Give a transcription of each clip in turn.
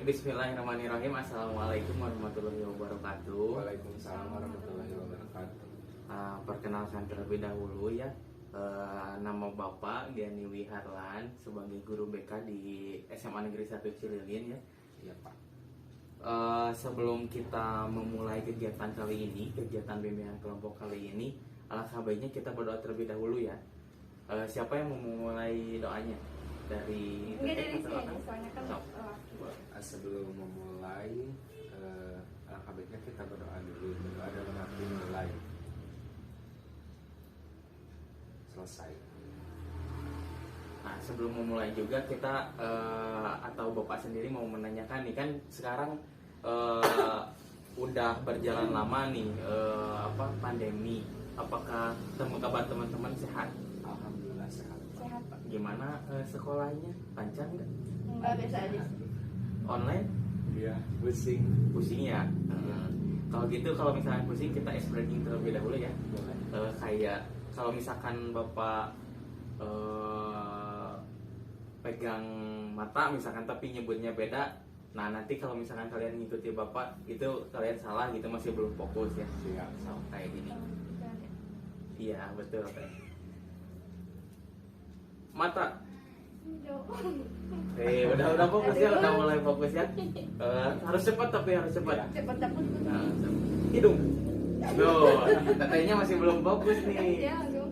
Baik, bismillahirrahmanirrahim. Assalamualaikum warahmatullahi wabarakatuh. Waalaikumsalam warahmatullahi wabarakatuh. Perkenalkan terlebih dahulu ya, nama Bapak Gani Wiharlan sebagai guru BK di SMA Negeri 1 Cililin ya. Iya Pak. Sebelum kita memulai kegiatan kali ini, kegiatan bimbingan kelompok kali ini, alangkah baiknya kita berdoa terlebih dahulu ya. Siapa yang memulai doanya? Dari soalnya kan sebelum memulai alangkah baiknya kita berdoa dulu. Berdoa dalam arti mulai selesai. Nah, sebelum memulai juga kita atau Bapak sendiri mau menanyakan nih, kan sekarang udah berjalan lama nih pandemi. Apakah kabar teman-teman sehat? Alhamdulillah sehat. Sehat Pak. Gimana sekolahnya? Lancar nggak? Enggak, biasa aja. Online? Iya, pusing. Pusing ya? Kalau gitu, kalau misalnya pusing kita ice breaking terlebih dahulu ya. Boleh. Kayak kalau misalkan Bapak pegang mata misalkan tapi nyebutnya beda, nah nanti kalau misalkan kalian ngikuti Bapak itu kalian salah gitu, masih belum fokus ya. Siap. So, kayak gini. Iya betul. Jauh. Mata. Udah fokus ya, udah mulai fokus ya. Harus cepat tapi harus cepat. Cepat dapat. Nah, hidung. Tuh, katanya masih belum fokus nih. Ya, dong.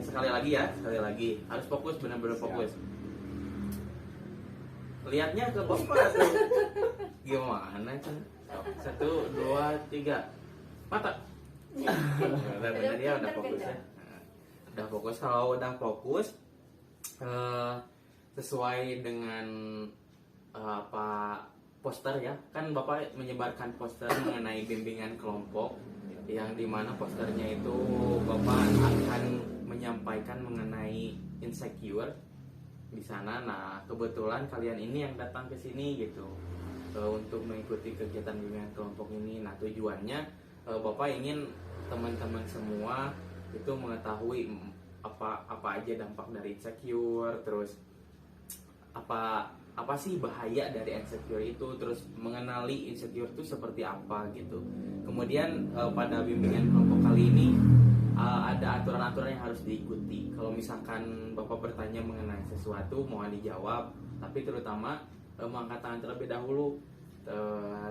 Sekali lagi ya, sekali lagi. Harus fokus, benar-benar fokus. Lihatnya ke Bapak tuh. Gimana kan? 1, 2, 3. Mata. Udah benar ya, udah fokus ya. Udah fokus. Kalau udah fokus, sesuai dengan poster ya, kan Bapak menyebarkan poster mengenai bimbingan kelompok, yang dimana posternya itu Bapak akan menyampaikan mengenai insecure di sana. Nah, kebetulan kalian ini yang datang ke sini gitu untuk mengikuti kegiatan bimbingan kelompok ini. Nah, tujuannya Bapak ingin teman-teman semua itu mengetahui apa aja dampak dari insecure, terus apa sih bahaya dari insecure itu, terus mengenali insecure itu seperti apa gitu. Kemudian pada bimbingan kelompok kali ini ada aturan-aturan yang harus diikuti. Kalau misalkan Bapak bertanya mengenai sesuatu mohon dijawab, tapi terutama mengangkat tangan terlebih dahulu.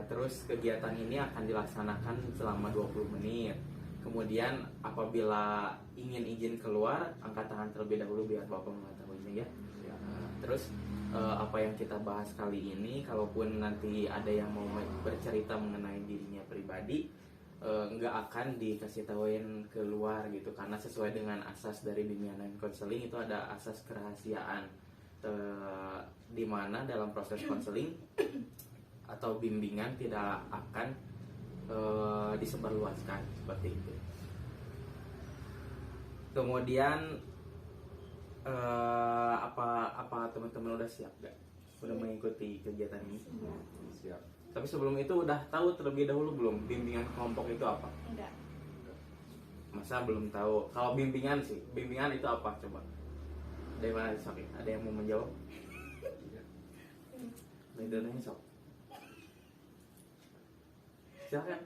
Terus kegiatan ini akan dilaksanakan selama 20 menit. Kemudian apabila ingin izin keluar, angkat tangan terlebih dahulu biar Bapak mengetahuinya ya. Terus apa yang kita bahas kali ini, kalaupun nanti ada yang mau bercerita mengenai dirinya pribadi, nggak akan dikasih tahuin keluar gitu, karena sesuai dengan asas dari bimbingan dan konseling itu ada asas kerahasiaan, di mana dalam proses konseling atau bimbingan tidak akan disebarluaskan seperti itu. Kemudian apa teman-teman udah siap gak? Udah mengikuti kegiatan ini? Siap. Tapi sebelum itu udah tahu terlebih dahulu belum bimbingan kelompok itu apa? Enggak. Masa belum tahu? Kalau bimbingan sih, bimbingan itu apa coba? Dari mana sok? Ada yang mau menjawab? Dari dananya sok. Silakan.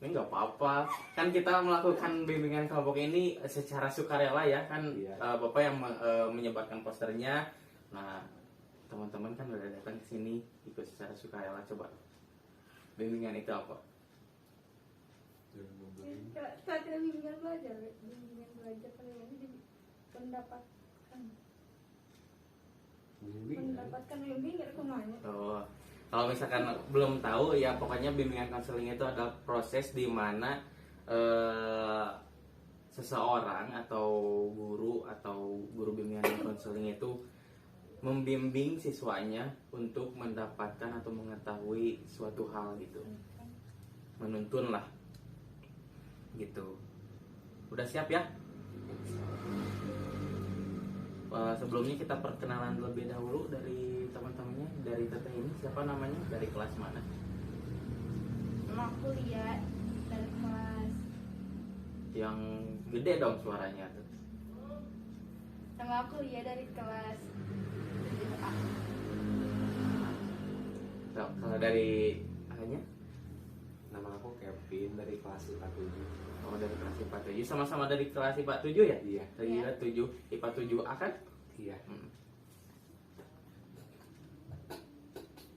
Ini nggak apa-apa, kan kita melakukan bimbingan kelompok ini secara sukarela ya kan. Iya. Bapak yang menyebarkan posternya. Nah, teman-teman kan udah datang ke sini ikut secara sukarela. Coba bimbingan itu apa? Saat ini bimbingan belajar kan ini mendapatkan bimbingan kemana? Oh, kalau misalkan belum tahu ya, pokoknya bimbingan konseling itu adalah proses di mana seseorang atau guru bimbingan dan konseling itu membimbing siswanya untuk mendapatkan atau mengetahui suatu hal gitu, menuntun lah gitu. Udah siap ya? Sebelumnya kita perkenalan lebih dahulu dari teman-temannya. Dari teteh ini siapa namanya? Dari kelas mana? Nama aku Lia dari kelas. Yang gede dong suaranya tuh. Nama aku Lia dari kelas 7A. Kalau dari hanya Nama aku Kevin dari kelas IPA 7. oh dari kelas IPA 7, sama-sama dari kelas IPA 7 ya? Iya. Dari Iya. 7 IPA 7A kan? Iya.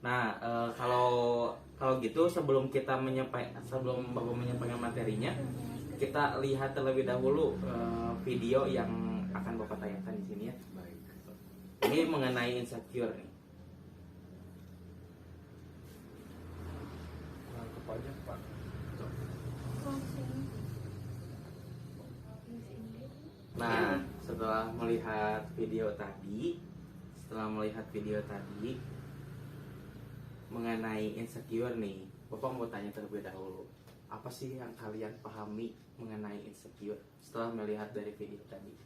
Nah, kalau gitu sebelum Bapak menyampaikan materinya, kita lihat terlebih dahulu video yang akan Bapak tayangkan di sini ya. Baik. Ini mengenai insecure nih. Nangkep aja Pak. Nah, setelah melihat video tadi mengenai insecure nih, Bapak mau tanya terlebih dahulu, apa sih yang kalian pahami mengenai insecure setelah melihat dari video tadi?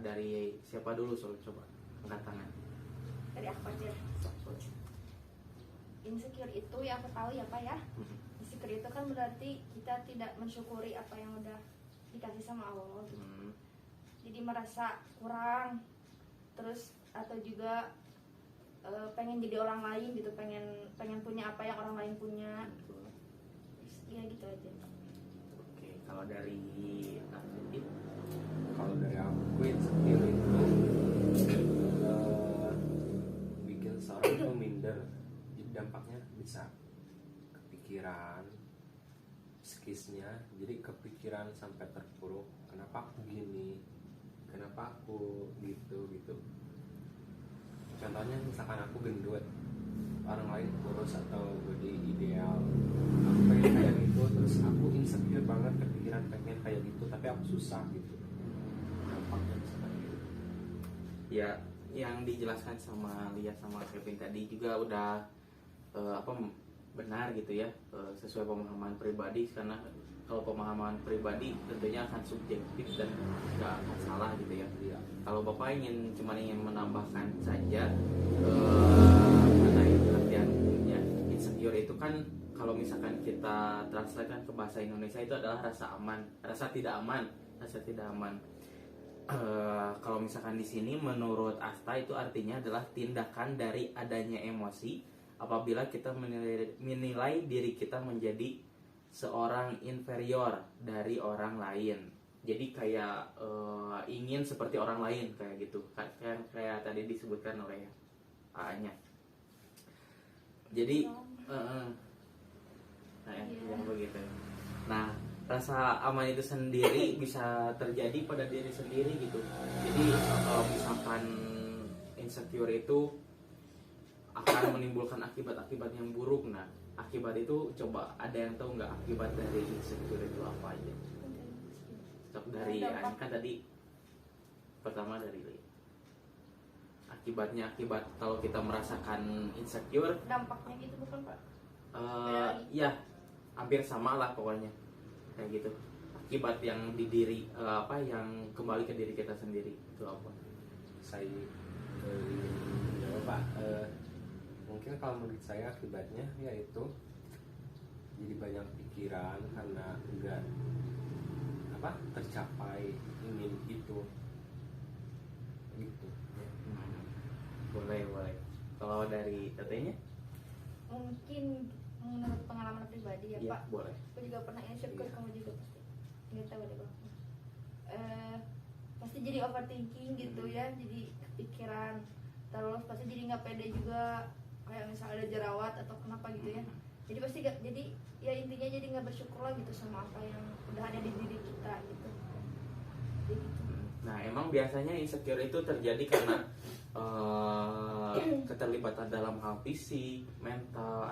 Dari siapa dulu, coba angkat tangan. Dari aku aja. Insecure itu ya aku tahu ya Pak ya. Insecure itu kan berarti kita tidak mensyukuri apa yang udah dikasih sama Allah gitu. Jadi merasa kurang, terus atau juga pengen jadi orang lain gitu, pengen punya apa yang orang lain punya. Ya gitu aja. Oke, kalau dari Nafidi? Kalau dari aku insecure itu bikin seorang itu minder. Jadi dampaknya bisa kepikiran, psikisnya, jadi kepikiran sampai terpuruk. Kenapa aku gini? Kenapa aku gitu? Contohnya misalkan aku gendut, orang lain kurus atau body ideal, aku pengen kayak gitu, terus aku insecure banget, kepikiran pengen kayak gitu, tapi aku susah gitu. Dampaknya bisa kayak gitu. Ya, yang dijelaskan sama Lia sama Kevin tadi juga udah benar gitu ya, sesuai pemahaman pribadi, karena kalau pemahaman pribadi tentunya akan subjektif dan nggak akan salah gitu ya. Iya. Kalau Bapak ingin menambahkan saja mengenai pengertiannya, insecure itu kan kalau misalkan kita translatekan ke bahasa Indonesia itu adalah rasa tidak aman. Kalau misalkan di sini menurut Asta itu artinya adalah tindakan dari adanya emosi apabila kita menilai diri kita menjadi seorang inferior dari orang lain. Jadi kayak ingin seperti orang lain kayak gitu. Kayak tadi disebutkan oleh A-nya. Jadi yang begitu. Nah, rasa aman itu sendiri bisa terjadi pada diri sendiri gitu. Jadi kalau misalkan insecure itu akan menimbulkan akibat-akibat yang buruk. Nah, akibat itu coba ada yang tahu nggak akibat dari insecure itu apa aja? Cok dari kan tadi pertama dari akibat kalau kita merasakan insecure, Dampaknya gitu bukan Pak? ya hampir sama lah pokoknya kayak gitu. Akibat yang di diri yang kembali ke diri kita sendiri itu apa? Saya jawab Pak. Mungkin kalau menurut saya akibatnya yaitu jadi banyak pikiran karena enggak tercapai ingin itu gitu. Boleh. Kalau dari tetenya? Mungkin menurut pengalaman pribadi ya Iya, Pak. boleh. Aku juga pernah insecure, Iya. kamu juga pasti. Nggak tahu deh Bang. Pasti jadi overthinking gitu ya, jadi kepikiran. Terus pasti jadi nggak pede juga, kayak misalnya ada jerawat atau kenapa gitu ya. Jadi pasti jadi ya intinya jadi nggak bersyukur lah gitu sama apa yang udah ada di diri kita gitu. Jadi gitu. Nah, emang biasanya insecure itu terjadi karena keterlibatan dalam hal fisik, mental,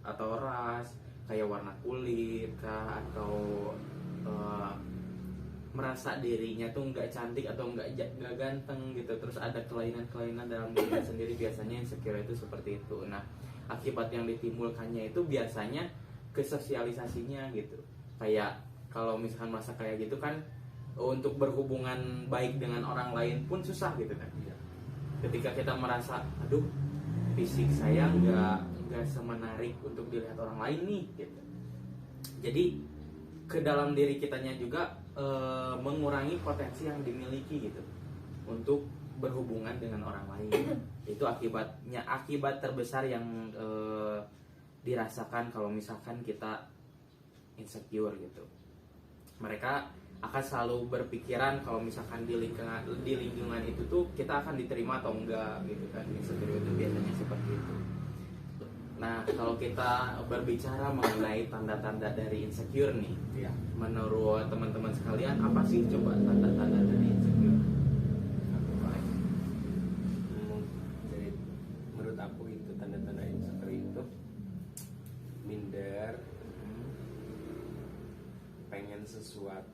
atau ras, kayak warna kulit kah, atau merasa dirinya tuh nggak cantik atau nggak ganteng gitu, terus ada kelainan dalam diri sendiri. Biasanya insecure itu seperti itu. Nah, akibat yang ditimbulkannya itu biasanya ke sosialisasinya gitu. Kayak kalau misalkan merasa kayak gitu kan, untuk berhubungan baik dengan orang lain pun susah gitu kan. Iya. Ketika kita merasa, aduh, fisik saya nggak semenarik untuk dilihat orang lain nih gitu. Jadi ke dalam diri kitanya juga mengurangi potensi yang dimiliki gitu untuk berhubungan dengan orang lain. Itu akibat terbesar yang dirasakan kalau misalkan kita insecure gitu. Mereka akan selalu berpikiran kalau misalkan di lingkungan itu tuh kita akan diterima atau enggak gitu kan. Insecure itu biasanya seperti itu. Nah, kalau kita berbicara mengenai tanda-tanda dari insecure nih, Iya. menurut teman-teman sekalian, apa sih coba tanda-tanda dari insecure? Jadi menurut aku itu tanda-tanda insecure itu minder, pengen sesuatu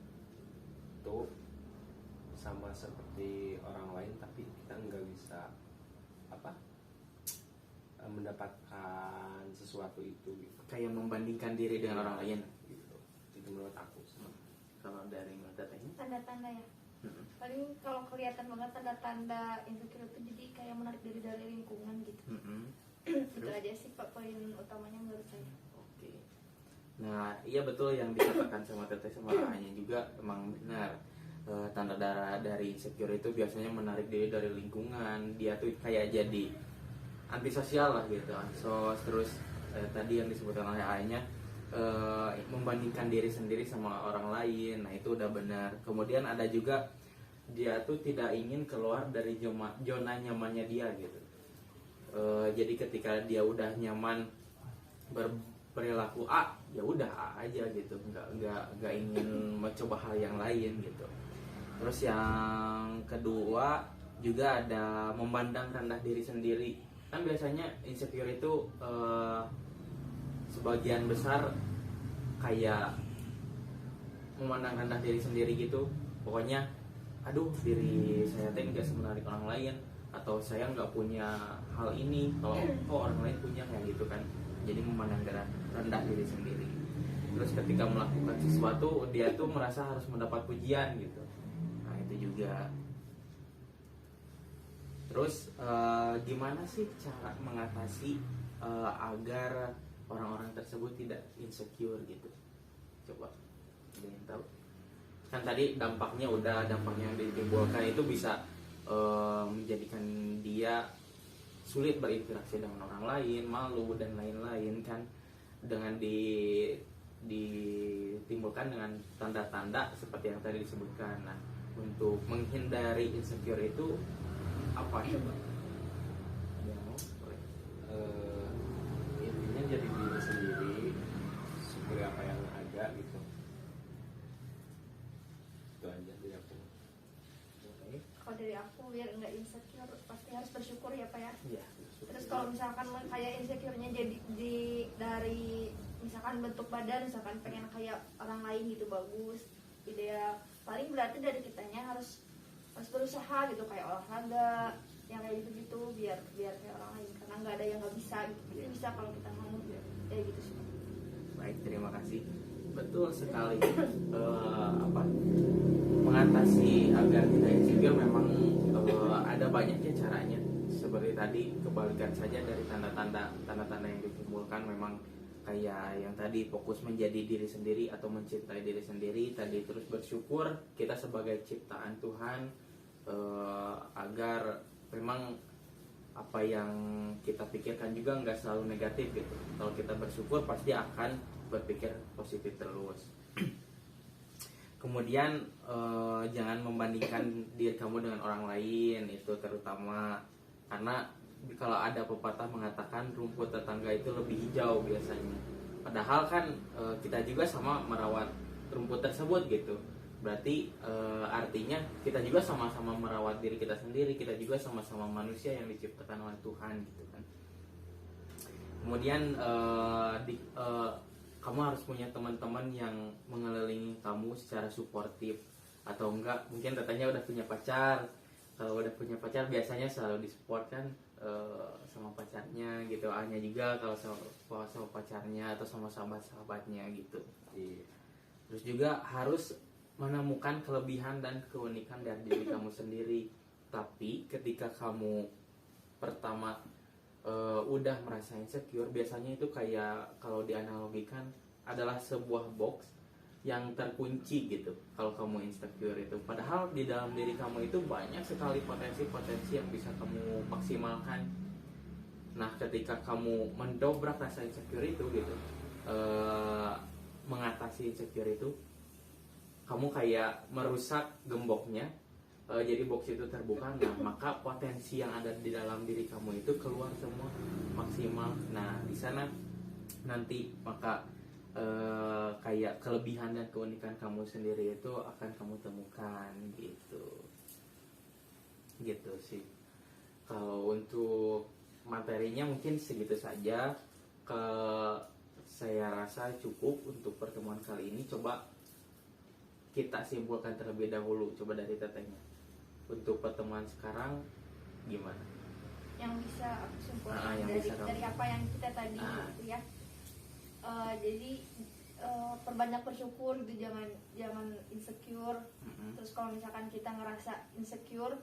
sama seperti orang lain tapi kita nggak bisa mendapatkan sesuatu itu gitu. Kayak membandingkan diri dengan orang lain. Gitu. Itu menurut aku. Kalau dari menurut Tetehnya? Tanda-tanda ya. Paling kalau kelihatan banget tanda-tanda insecure itu jadi kayak menarik diri dari lingkungan gitu. Itu aja sih Pak poin utamanya menurut saya. Oke. Nah, iya betul yang dikatakan sama Teteh sama Aanya juga emang benar. Tanda dari insecure itu biasanya menarik diri dari lingkungan. Dia tuh kayak jadi antisosial lah gitu, ansos. Terus tadi yang disebutkan oleh Aanya, membandingkan diri sendiri sama orang lain. Nah itu udah benar. Kemudian ada juga dia tuh tidak ingin keluar dari zona nyamannya dia gitu. Jadi ketika dia udah nyaman berperilaku A, ya udah A aja gitu, nggak ingin mencoba hal yang lain gitu. Terus yang kedua juga ada memandang rendah diri sendiri. Kan biasanya insecure itu sebagian besar kayak memandang rendah diri sendiri gitu. Pokoknya aduh diri saya teh nggak semenarik orang lain, atau saya nggak punya hal ini kalau orang lain punya, kayak gitu kan. Jadi memandang rendah diri sendiri. Terus ketika melakukan sesuatu dia tuh merasa harus mendapat pujian gitu. Nah itu juga. Terus gimana sih cara mengatasi agar orang-orang tersebut tidak insecure gitu? Coba ada yang tahu? Kan tadi dampaknya yang ditimbulkan itu bisa menjadikan dia sulit berinteraksi dengan orang lain, malu dan lain-lain kan, dengan ditimbulkan dengan tanda-tanda seperti yang tadi disebutkan. Nah, untuk menghindari insecure itu apa coba? Ada yang mau? Boleh. Intinya jadi diri sendiri, syukuri apa yang ada gitu. Itu aja dari aku. Kalau dari aku biar nggak insecure pasti harus bersyukur ya Pak ya. Iya. Terus kalau misalkan kayak insecure-nya jadi dari misalkan bentuk badan, misalkan pengen kayak orang lain gitu bagus, ideal, paling berarti dari kitanya harus berusaha gitu, kayak olahraga yang kayak gitu-gitu biar kayak orang lain, karena nggak ada yang nggak bisa gitu. Pasti bisa kalau kita mau kayak gitu sih. Baik, terima kasih. Betul sekali. Mengatasi agar tidak insecure memang ada banyaknya caranya. Seperti tadi, kebalikan saja dari tanda-tanda yang ditimbulkan, memang kayak yang tadi, fokus menjadi diri sendiri atau mencintai diri sendiri tadi. Terus bersyukur kita sebagai ciptaan Tuhan, agar memang apa yang kita pikirkan juga nggak selalu negatif gitu. Kalau kita bersyukur pasti akan berpikir positif terus. Kemudian jangan membandingkan diri kamu dengan orang lain, itu terutama karena kalau ada pepatah mengatakan rumput tetangga itu lebih hijau biasanya. Padahal kan kita juga sama merawat rumput tersebut gitu. Berarti artinya kita juga sama-sama merawat diri kita sendiri. Kita juga sama-sama manusia yang diciptakan oleh Tuhan gitu kan. Kemudian kamu harus punya teman-teman yang mengelilingi kamu secara suportif. Atau enggak, mungkin katanya udah punya pacar. Kalau udah punya pacar biasanya selalu disupport kan sama pacarnya gitu. Hanya juga kalau sama pacarnya atau sama sahabat-sahabatnya gitu. Terus juga harus menemukan kelebihan dan keunikan dari diri kamu sendiri. Tapi ketika kamu pertama udah merasa insecure, biasanya itu kayak kalau dianalogikan adalah sebuah box yang terkunci gitu kalau kamu insecure itu. Padahal di dalam diri kamu itu banyak sekali potensi-potensi yang bisa kamu maksimalkan. Nah, ketika kamu mendobrak rasa insecure itu gitu, mengatasi insecure itu, kamu kayak merusak gemboknya, jadi box itu terbuka. Nah, maka potensi yang ada di dalam diri kamu itu keluar semua maksimal. Nah, di sana nanti maka kayak kelebihan dan keunikan kamu sendiri itu akan kamu temukan gitu sih. Kalau untuk materinya mungkin segitu saja. Saya rasa cukup untuk pertemuan kali ini. Coba kita simpulkan terlebih dahulu, coba dari tetehnya. Untuk pertemuan sekarang gimana? Yang bisa aku simpulkan yang bisa dari apa yang kita tadi gitu ya. Jadi perbanyak bersyukur gitu, jangan insecure. Terus kalau misalkan kita ngerasa insecure,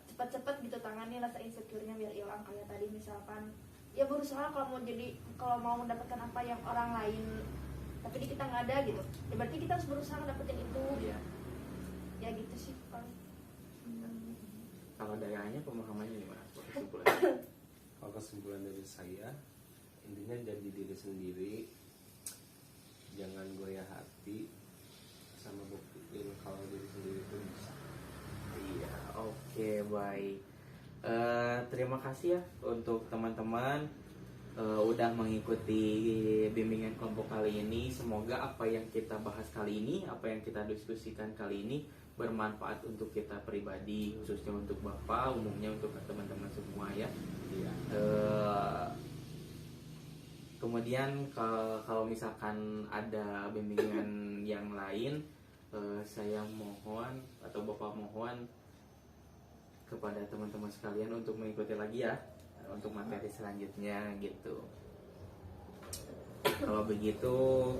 cepat-cepat gitu tangani rasa insecure-nya biar hilang. Kayak tadi misalkan ya berusaha kalau mau mendapatkan apa yang orang lain tapi di kita nggak ada gitu, ya berarti kita harus berusaha dapetin itu. Ya gitu sih paling. Kalau dari Anya pemahamannya gimana? Kesimpulannya? Kalau kesimpulan dari saya, intinya jadi diri sendiri, jangan goyah hati, sama buktiin kalau diri sendiri itu bisa. Iya, oke, baik. Terima kasih ya untuk teman-teman udah mengikuti bimbingan kelompok kali ini. Semoga apa yang kita bahas kali ini, apa yang kita diskusikan kali ini bermanfaat untuk kita pribadi, khususnya untuk Bapak, umumnya untuk teman-teman semua ya. Iya. Kemudian kalau misalkan ada bimbingan yang lain, saya mohon atau Bapak mohon kepada teman-teman sekalian untuk mengikuti lagi ya untuk materi selanjutnya gitu. Kalau begitu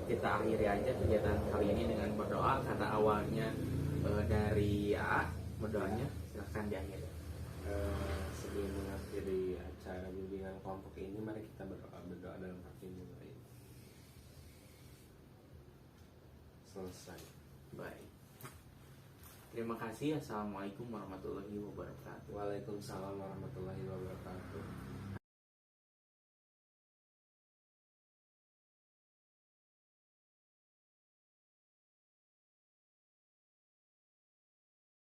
kita akhiri aja kegiatan kali ini dengan berdoa, karena awalnya dari A, berdoanya silahkan diakhiri. Sebelum mengakhiri acara bimbingan kelompok ini, mari kita berdoa dalam hati mulai. Selesai. Baik. Terima kasih. Assalamualaikum warahmatullahi wabarakatuh. Waalaikumsalam warahmatullahi wabarakatuh.